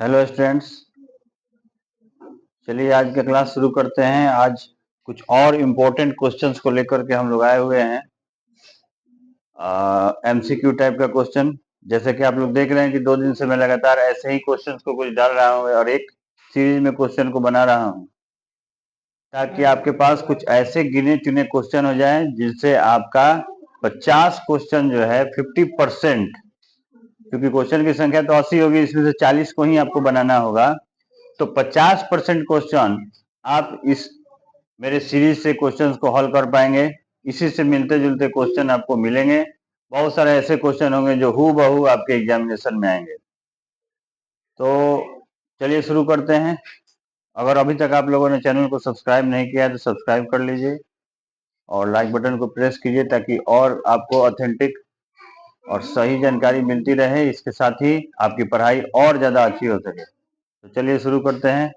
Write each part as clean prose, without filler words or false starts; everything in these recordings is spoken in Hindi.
हेलो स्टूडेंट्स, चलिए आज का क्लास शुरू करते हैं। आज कुछ और इम्पोर्टेंट क्वेश्चंस को लेकर के हम लोग आए हुए हैं। एमसीक्यू टाइप का क्वेश्चन, जैसे कि आप लोग देख रहे हैं कि 2 दिन से मैं लगातार ऐसे ही क्वेश्चंस को कुछ डाल रहा हूँ और एक सीरीज में क्वेश्चन को बना रहा हूँ, ताकि आपके पास कुछ ऐसे गिने चुने क्वेश्चन हो जाएं जिससे आपका 50 क्वेश्चन जो है 50%, क्योंकि क्वेश्चन की संख्या तो 80 होगी, इसमें से 40 को ही आपको बनाना होगा। तो 50% क्वेश्चन आप इस मेरे सीरीज से क्वेश्चंस को हल कर पाएंगे। इसी से मिलते जुलते क्वेश्चन आपको मिलेंगे। बहुत सारे ऐसे क्वेश्चन होंगे जो हूबहू आपके एग्जामिनेशन में आएंगे। तो चलिए शुरू करते हैं। अगर अभी तक आप लोगों ने चैनल को सब्सक्राइब नहीं किया है तो सब्सक्राइब कर लीजिए और लाइक बटन को प्रेस कीजिए, ताकि और आपको ऑथेंटिक और सही जानकारी मिलती रहे। इसके साथ ही आपकी पढ़ाई और ज़्यादा अच्छी हो सके। तो चलिए शुरू करते हैं,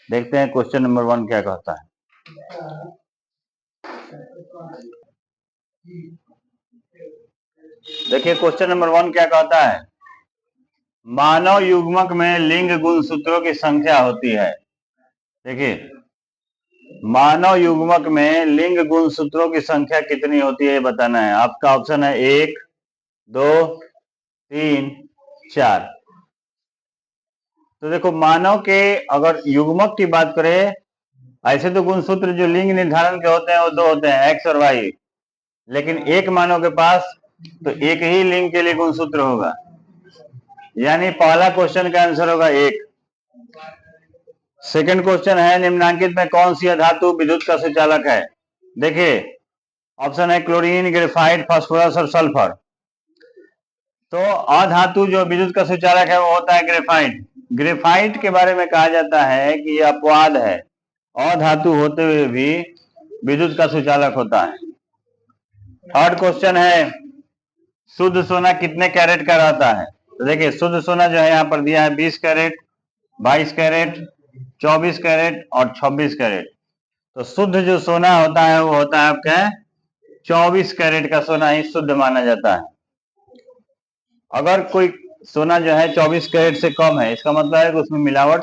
देखते हैं क्वेश्चन नंबर 1 क्या कहता है। देखिए क्वेश्चन नंबर 1 क्या कहता है। मानव युग्मक में लिंग गुणसूत्रों की संख्या होती है। देखिए, मानव युग्मक में लिंग गुणसूत्रों की संख्या कितनी होती है ये बताना है। आपका ऑप्शन है 1, 2, 3, 4। तो देखो, मानव के अगर युग्मक की बात करें, ऐसे तो गुणसूत्र जो लिंग निर्धारण के होते हैं वो 2 होते हैं, एक्स और वाई। लेकिन एक मानव के पास तो एक ही लिंग के लिए गुणसूत्र होगा, यानी पहला क्वेश्चन का आंसर होगा 1। सेकंड क्वेश्चन है, निम्नलिखित में कौन सी धातु विद्युत का सुचालक है। देखिए ऑप्शन है क्लोरीन, ग्रेफाइट, फास्फोरस और सल्फर। तो अधातु जो विद्युत का सुचालक है वो होता है ग्रेफाइट। ग्रेफाइट के बारे में कहा जाता है कि यह अपवाद है, अधातु होते हुए भी विद्युत का सुचालक होता है। थर्ड क्वेश्चन है, शुद्ध सोना कितने कैरेट का रहता है। तो देखिए, शुद्ध सोना जो है यहाँ पर दिया है 20 कैरेट, 22 कैरेट, 24 कैरेट और 26 कैरेट। तो शुद्ध जो सोना होता है वो होता है आपका 24 कैरेट का सोना ही शुद्ध माना जाता है। अगर कोई सोना जो है 24 कैरेट से कम है, इसका मतलब है कि उसमें मिलावट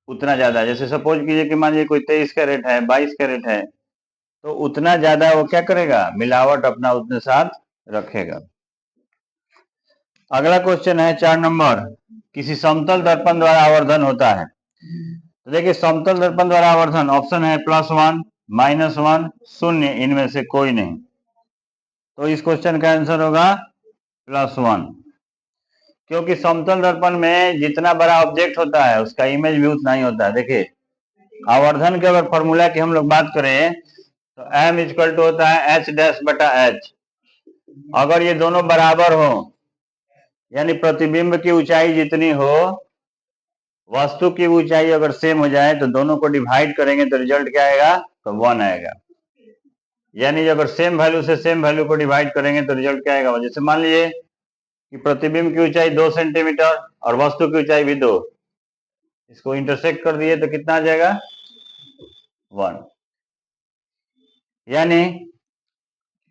उतना ज्यादा है। जैसे सपोज कीजिए कि मान लीजिए कोई 23 कैरेट है, 22 कैरेट है, तो उतना ज्यादा वो क्या करेगा, मिलावट अपना उतने साथ रखेगा। अगला क्वेश्चन है 4 नंबर, किसी समतल दर्पण द्वारा आवर्धन होता है। तो देखिए, समतल दर्पण द्वारा आवर्धन ऑप्शन है +1, -1, 0, इनमें से कोई नहीं। तो इस क्वेश्चन का आंसर होगा +1, क्योंकि समतल दर्पण में जितना बड़ा ऑब्जेक्ट होता है उसका इमेज भी उतना ही होता है। देखिए, आवर्धन के अगर फॉर्मूला की हम लोग बात करें तो m होता है h'/h। अगर ये दोनों बराबर हो, यानी प्रतिबिंब की ऊंचाई जितनी हो, वस्तु की ऊंचाई अगर सेम हो जाए तो दोनों को डिवाइड करेंगे तो रिजल्ट क्या आएगा, तो 1 आएगा। यानी अगर सेम वैल्यू से सेम वैल्यू को डिवाइड करेंगे तो रिजल्ट क्या आएगा। जैसे मान लीजिए कि प्रतिबिंब की ऊंचाई 2 सेंटीमीटर और वस्तु की ऊंचाई भी 2, इसको इंटरसेक्ट कर दिए तो कितना आ जाएगा, 1। यानी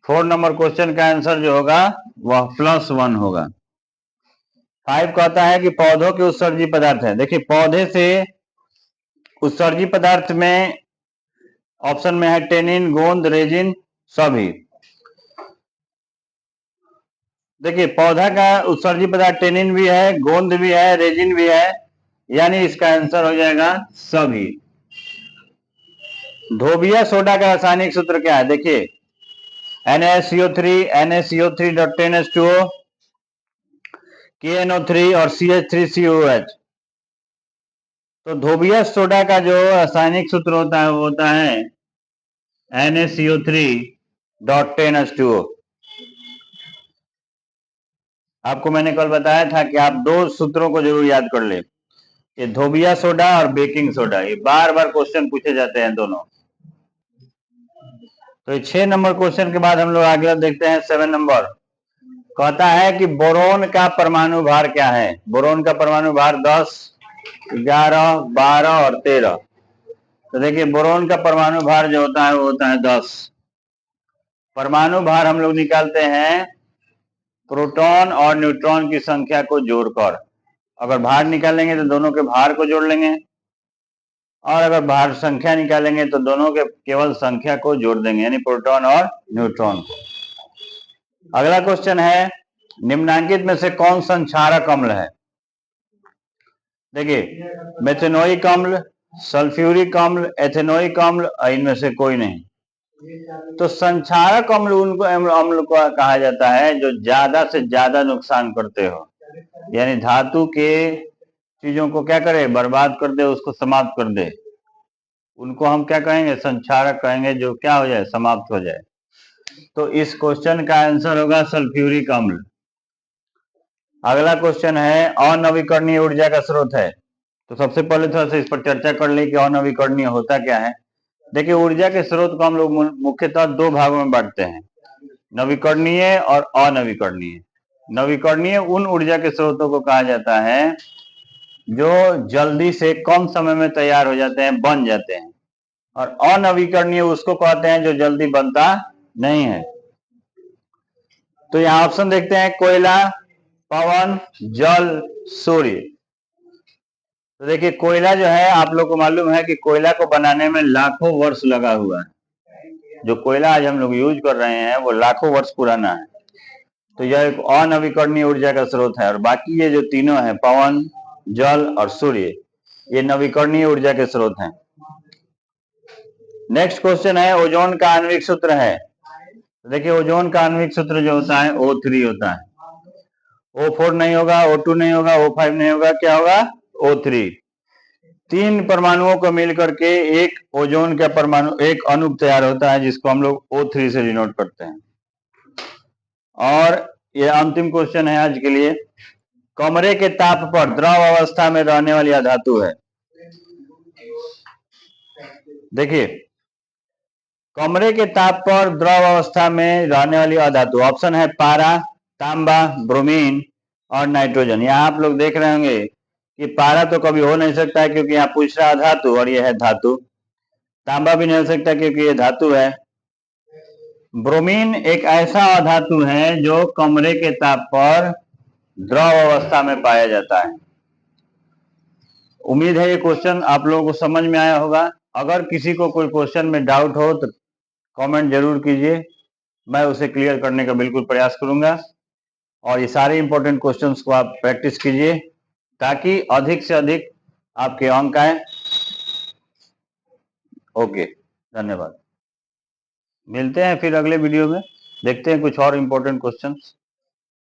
4 नंबर क्वेश्चन का आंसर जो होगा वह +1 होगा। 5 कहता है कि पौधों के उत्सर्जी पदार्थ है। देखिए, पौधे से उत्सर्जी पदार्थ में ऑप्शन में है टेनिन, गोंद, रेजिन, सभी। देखिए, पौधा का उत्सर्जी पदार्थ टेनिन भी है, गोंद भी है, रेजिन भी है, यानी इसका आंसर हो जाएगा सभी। धोबिया सोडा का रासायनिक सूत्र क्या है। देखिए, NaCO3, NaCO3.10H2O, KNO3 और CH3COH। तो धोबिया सोडा का जो रासायनिक सूत्र होता है वो होता है NaCO3.10H2O। आपको मैंने कल बताया था कि आप 2 सूत्रों को जरूर याद कर ले, ये धोबिया सोडा और बेकिंग सोडा। ये बार बार क्वेश्चन पूछे जाते हैं दोनों। तो 6 नंबर क्वेश्चन के बाद हम लोग अगला देखते हैं 7 नंबर। कहता है कि बोरोन का परमाणु भार क्या है। बोरोन का परमाणु भार 10, 11, 12 और 13। तो देखिए, बोरोन का परमाणु भार जो होता है वो होता है 10। परमाणु भार हम लोग निकालते हैं प्रोटॉन और न्यूट्रॉन की संख्या को जोड़कर। अगर भार निकालेंगे तो दोनों के भार को जोड़ लेंगे, और अगर भार संख्या निकालेंगे तो दोनों के केवल संख्या को जोड़ देंगे, यानी प्रोटॉन और न्यूट्रॉन को। अगला क्वेश्चन है, निम्नांकित में से कौन संक्षारक अम्ल है? देखिए, मेथेनोइक अम्ल, सल्फ्यूरिक अम्ल, एथेनोइक अम्ल, इनमें से कोई नहीं। तो संक्षारक अम्ल उनको अम्ल को कहा जाता है जो ज्यादा से ज्यादा नुकसान करते हो, यानी धातु के चीजों को क्या करे, बर्बाद कर दे, उसको समाप्त कर दे, उनको हम क्या कहेंगे, संक्षारक कहेंगे, जो क्या हो जाए, समाप्त हो जाए। तो इस क्वेश्चन का आंसर होगा सल्फ्यूरिक अम्ल। अगला क्वेश्चन है, अनवीकरणीय ऊर्जा का स्रोत है। तो सबसे पहले थोड़ा सा इस पर चर्चा कर ले कि अनवीकरणीय होता क्या है। देखिए, ऊर्जा के स्रोत को हम लोग मुख्यतः दो भागों में बांटते हैं, नवीकरणीय और अनवीकरणीय। नवीकरणीय उन ऊर्जा के स्रोतों को कहा जाता है जो जल्दी से कम समय में तैयार हो जाते हैं, बन जाते हैं, और अनवीकरणीय उसको कहते हैं जो जल्दी बनता नहीं है। तो यहाँ ऑप्शन देखते हैं, कोयला, पवन, जल, सूर्य। तो देखिए, कोयला जो है, आप लोग को मालूम है कि कोयला को बनाने में लाखों वर्ष लगा हुआ है। जो कोयला आज हम लोग यूज कर रहे हैं वो लाखों वर्ष पुराना है। तो यह एक अनवीकरणीय ऊर्जा का स्रोत है, और बाकी ये जो तीनों है, पवन, जल और सूर्य, ये नवीकरणीय ऊर्जा के स्रोत हैं। नेक्स्ट क्वेश्चन है, ओजोन का आणविक सूत्र है। तो देखिए, ओजोन का आणविक सूत्र जो होता है O3 होता है। O4 नहीं होगा, O2 नहीं होगा, O5 नहीं होगा, क्या होगा, O3। तीन परमाणुओं को मिलकर के एक ओजोन का परमाणु, एक अणु तैयार होता है, जिसको हम लोग O3 से डिनोट करते हैं। और ये अंतिम क्वेश्चन है आज के लिए, कमरे के ताप पर द्रव अवस्था में रहने वाली अधातु है। देखिए, कमरे के ताप पर द्रव अवस्था में रहने वाली अधातु, ऑप्शन है पारा, तांबा, ब्रोमीन और नाइट्रोजन। यहाँ आप लोग देख रहे होंगे कि पारा तो कभी हो नहीं सकता है, क्योंकि यहाँ पूछ रहा धातु और यह है धातु। तांबा भी नहीं हो सकता क्योंकि ये धातु है। ब्रोमीन एक ऐसा अधातु है जो कमरे के ताप पर द्रव अवस्था में पाया जाता है। उम्मीद है ये क्वेश्चन आप लोगों को समझ में आया होगा। अगर किसी को कोई क्वेश्चन में डाउट हो तो कमेंट जरूर कीजिए, मैं उसे क्लियर करने का बिल्कुल प्रयास करूंगा। और ये सारे इंपॉर्टेंट क्वेश्चंस को आप प्रैक्टिस कीजिए ताकि अधिक से अधिक आपके अंक आए। ओके, धन्यवाद। मिलते हैं फिर अगले वीडियो में, देखते हैं कुछ और इंपॉर्टेंट क्वेश्चंस।